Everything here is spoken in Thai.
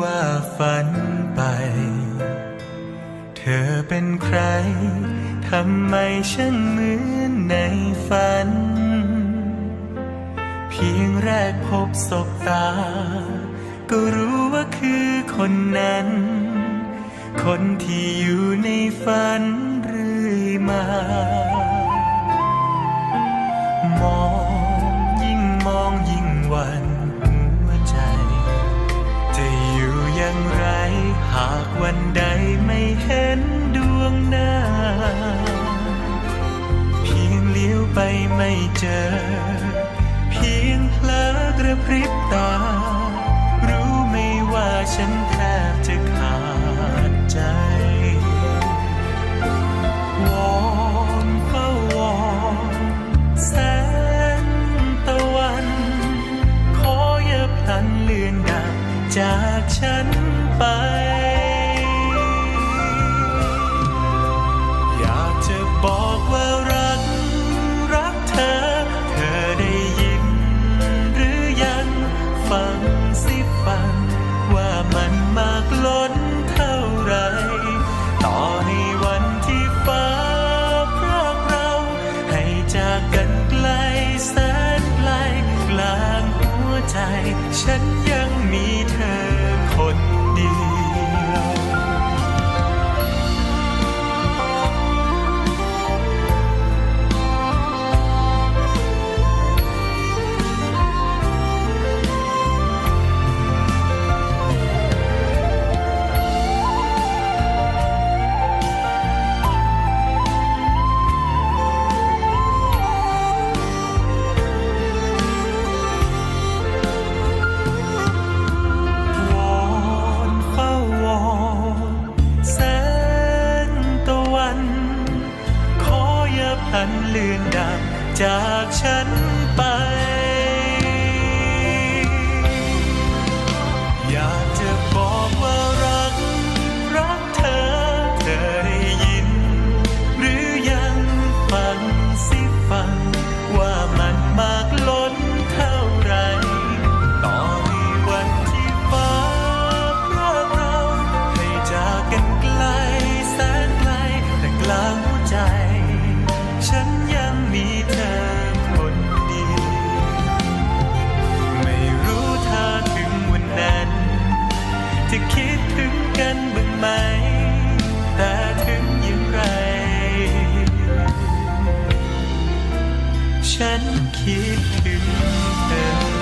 ว่าฝันไปเธอเป็นใครทำไมช่างเหมือนในฝันเพียงแรกพบสบตาก็รู้ว่าคือคนนั้นคนที่อยู่ในฝันเรื่อยมามองยิ่งหวั่นหัวใจจะอยู่อย่างไรหากวันใดไม่เห็นดวงหน้าเพียงเลี้ยวไปไม่เจอเพียงเผลอกระพริบตารู้ไหมว่าฉันแทบจะขาดใจวอนเฝ้าวอนแสงตะวันขออย่าพลันเลือนดับจากฉันไปอยากจะบอกว่ารักเธอได้ยินหรือยังฟังสิฟังว่ามันมากล้นเท่าไรต่อให้วันที่ฟ้าพรากเราให้จากกันไกลแสนไกลกลางหัวใจฉันยังมีเธอคนเดียวเลือนดับจากฉันไปอยากจะบอกว่ารักเธอได้ยินหรือยังฟังสิฟังว่ามันมากล้นเท่าไรต่อให้วันที่ฟ้าพรากเราให้จากกันไกลแสนไกลแต่กลางหัวใจฉันยังมีเธอคนเดียวไม่รู้ถ้าถึงวันนั้นจะคิดถึงกันบ้างไหมแต่ถึงอย่างไรฉันคิดถึงเธอ